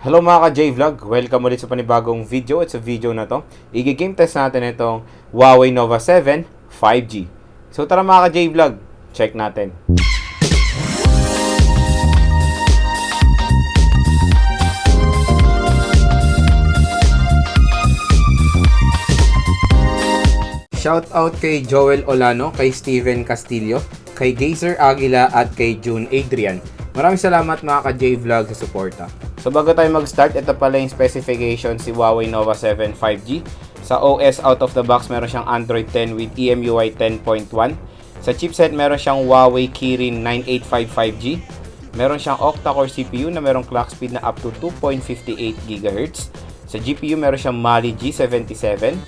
Hello mga ka-J-Vlog! Welcome ulit sa panibagong video at sa video na to, i-game test natin itong Huawei Nova 7 5G. So tara mga ka-J-Vlog, check natin. Shout out kay Joel Olano, kay Steven Castillo, kay Geyser Aguila at kay June Adrian. Maraming salamat mga ka-J-Vlog sa suporta. So bago tayo mag-start, ito pala yung specification si Huawei Nova 7 5G. Sa OS out of the box, meron siyang Android 10 with EMUI 10.1. Sa chipset, meron siyang Huawei Kirin 9855G. Meron siyang octa-core CPU na merong clock speed na up to 2.58 GHz. Sa GPU, meron siyang Mali G77.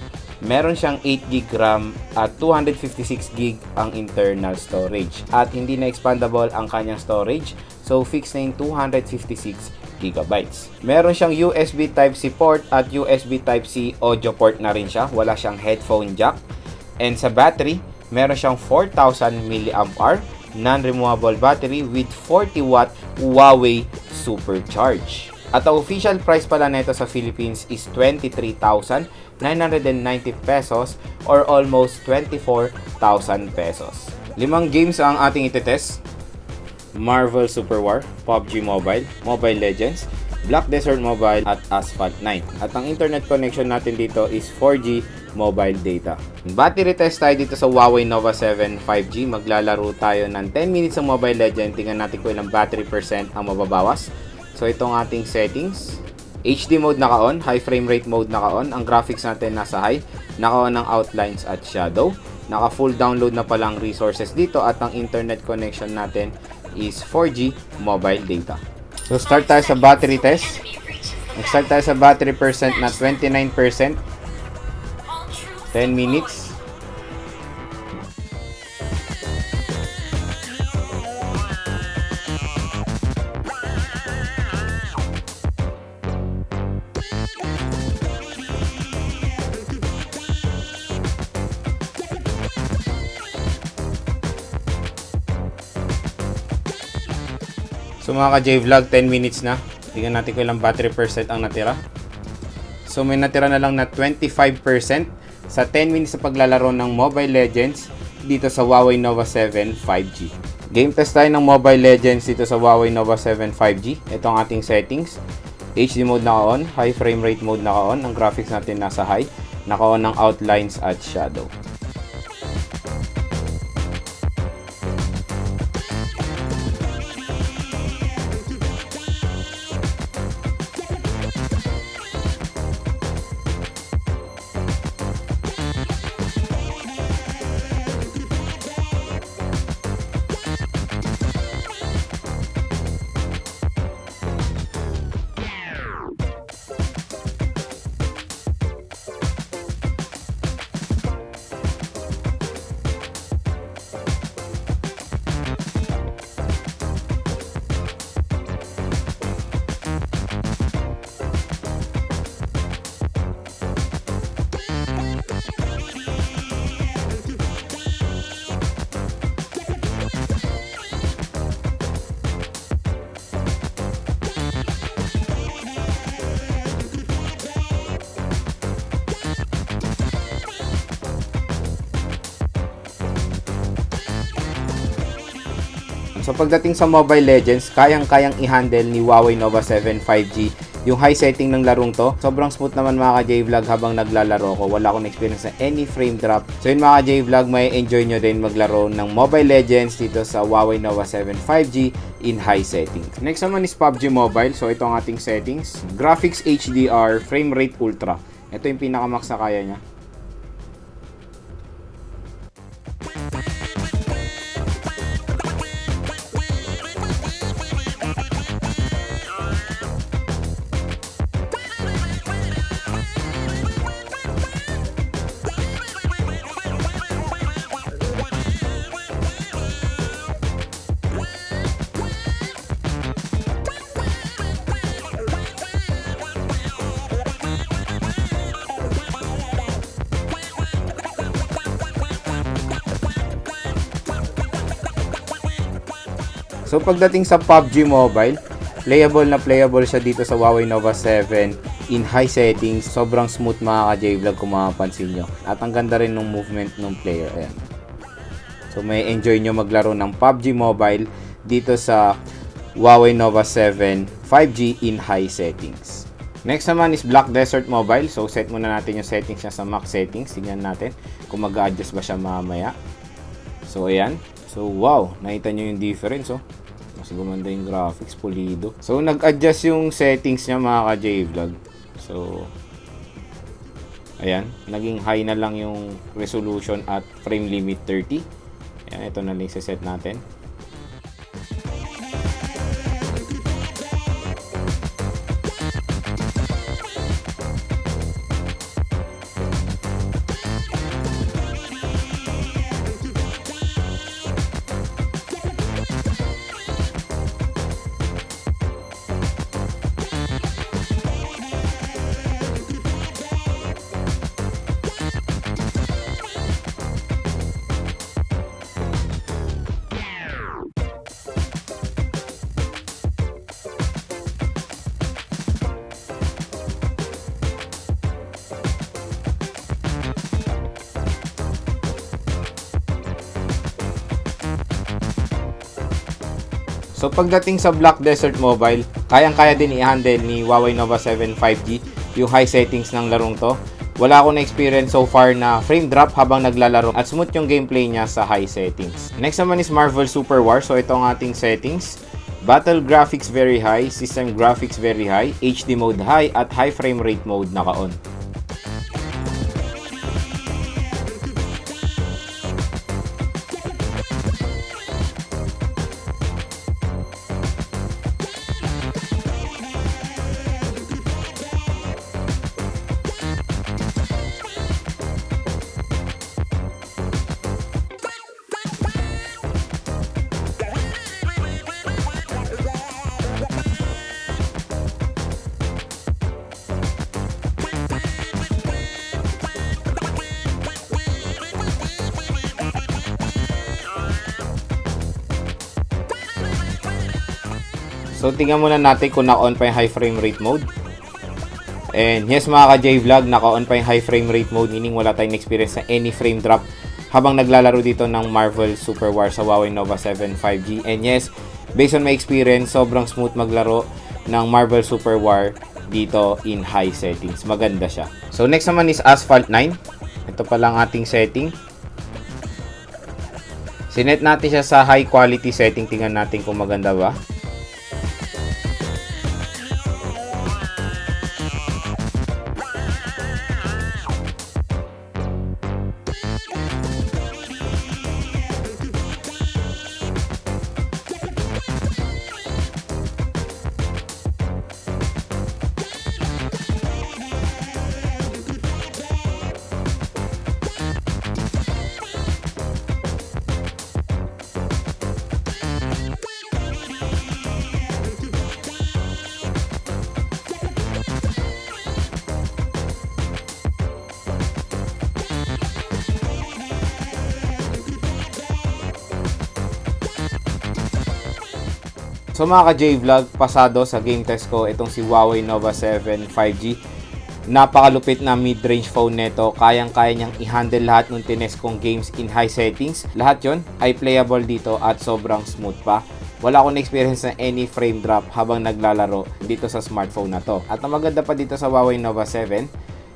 Meron siyang 8GB RAM at 256GB ang internal storage. At hindi na expandable ang kanyang storage. So, fixed na yung 256GB. Meron siyang USB Type-C port at USB Type-C audio port na rin siya. Wala siyang headphone jack. And sa battery, meron siyang 4,000 mAh non-removable battery with 40W Huawei Supercharge. At ang official price pala nito sa Philippines is 23,990 pesos or almost 24,000 pesos. 5 games ang ating itetest. Marvel Super War, PUBG Mobile, Mobile Legends, Black Desert Mobile at Asphalt 9. At ang internet connection natin dito is 4G mobile data. Battery test tayo dito sa Huawei Nova 7 5G. Maglalaro tayo ng 10 minutes ng Mobile Legends. Tingnan natin kung ilang battery percent ang mababawas. So itong ating settings, HD mode naka-on, high frame rate mode naka-on, ang graphics natin nasa high, naka-on ang outlines at shadow, naka-full download na palang resources dito at ang internet connection natin is 4G mobile data. So start tayo sa battery test. Nag-start tayo sa battery percent na 29%, 10 minutes. So mga ka-J-Vlog, 10 minutes na. Tingnan natin kung ilang battery percent ang natira. So may natira na lang na 25% sa 10 minutes sa paglalaro ng Mobile Legends dito sa Huawei Nova 7 5G. Game test tayo ng Mobile Legends dito sa Huawei Nova 7 5G. Ito ang ating settings. HD mode naka-on, high frame rate mode naka-on. Ang graphics natin nasa high. Naka-on ang outlines at shadow. So pagdating sa Mobile Legends, kayang-kayang i-handle ni Huawei Nova 7 5G yung high setting ng larong to. Sobrang smooth naman mga ka-J-Vlog habang naglalaro ko. Wala akong experience na any frame drop. So yun mga ka-J-Vlog, may enjoy nyo din maglaro ng Mobile Legends dito sa Huawei Nova 7 5G in high settings. Next naman is PUBG Mobile. So ito ang ating settings. Graphics HDR, frame rate ultra. Ito yung pinaka-max na kaya niya. So pagdating sa PUBG Mobile, playable na playable siya dito sa Huawei Nova 7 in high settings. Sobrang smooth mga ka-J-Vlog kung mapapansin nyo. At ang ganda rin ng movement ng player. Ayan. So may enjoy nyo maglaro ng PUBG Mobile dito sa Huawei Nova 7 5G in high settings. Next naman is Black Desert Mobile. So set muna natin yung settings niya sa max settings. Tingnan natin kung mag-adjust ba siya mamaya. So ayan. So wow, nakita nyo yung difference oh. Mas gumanda yung graphics, pulido. So nag-adjust yung settings niya mga ka-J-Vlog. So ayan, naging high na lang yung resolution at frame limit 30. Ayan, ito na lang set natin. So pagdating sa Black Desert Mobile, kayang-kaya din i-handle ni Huawei Nova 7 5G yung high settings ng larong to. Wala akong na-experience so far na frame drop habang naglalaro at smooth yung gameplay niya sa high settings. Next naman is Marvel Super War. So ito ang ating settings. Battle graphics very high, system graphics very high, HD mode high at high frame rate mode naka-on. So tingnan muna natin kung naka-on pa yung high frame rate mode. And yes mga ka-J-Vlog, naka-on pa yung high frame rate mode, meaning wala tayong experience na any frame drop habang naglalaro dito ng Marvel Super War sa Huawei Nova 7 5G. And yes, based on my experience, sobrang smooth maglaro ng Marvel Super War dito in high settings. Maganda siya. So next naman is Asphalt 9. Ito pa lang ating setting. Sinet natin siya sa high quality setting. Tingnan natin kung maganda ba. So mga ka-J-Vlog, pasado sa game test ko itong si Huawei Nova 7 5G. Napakalupit na mid-range phone neto. Kayang-kaya niyang i-handle lahat ng tinest kong games in high settings. Lahat yon ay playable dito at sobrang smooth pa. Wala akong experience na any frame drop habang naglalaro dito sa smartphone na to. At ang maganda pa dito sa Huawei Nova 7,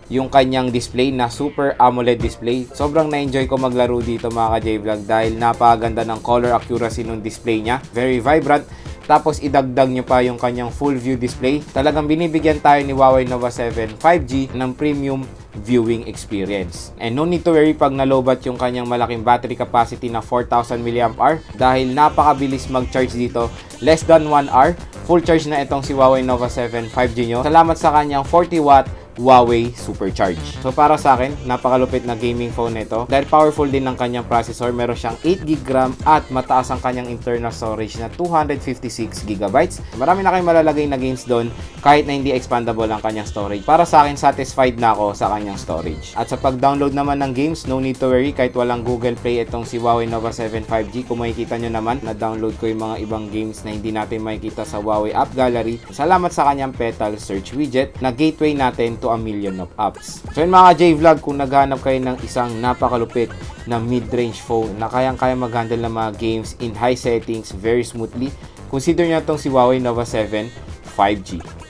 yung kanyang display na Super AMOLED display. Sobrang na-enjoy ko maglaro dito mga ka-J-Vlog dahil napakaganda ng color accuracy ng display niya. Very vibrant. Tapos idagdag nyo pa yung kanyang full view display. Talagang binibigyan tayo ni Huawei Nova 7 5G ng premium viewing experience. And no need to worry pag nalobat yung kanyang malaking battery capacity na 4,000 mAh dahil napakabilis mag-charge dito. Less than 1 hour, full charge na itong si Huawei Nova 7 5G nyo. Salamat sa kanyang 40 watt Huawei Supercharge. So para sa akin, napakalupit na gaming phone nito dahil powerful din ng kanyang processor. Meron siyang 8GB RAM at mataas ang kanyang internal storage na 256GB. Marami na kayong malalagay na games doon kahit na hindi expandable ang kanyang storage. Para sa akin, satisfied na ako sa kanyang storage. At sa pag-download naman ng games, no need to worry kahit walang Google Play itong si Huawei Nova 7 5G. Kung makikita nyo naman, na-download ko yung mga ibang games na hindi natin makikita sa Huawei App Gallery. Salamat sa kanyang Petal search widget na gateway natin to a million of apps. So yun mga J-Vlog, kung naghahanap kayo ng isang napakalupit na mid-range phone na kayang-kaya mag-handle ng mga games in high settings very smoothly, consider nyo itong si Huawei Nova 7 5G.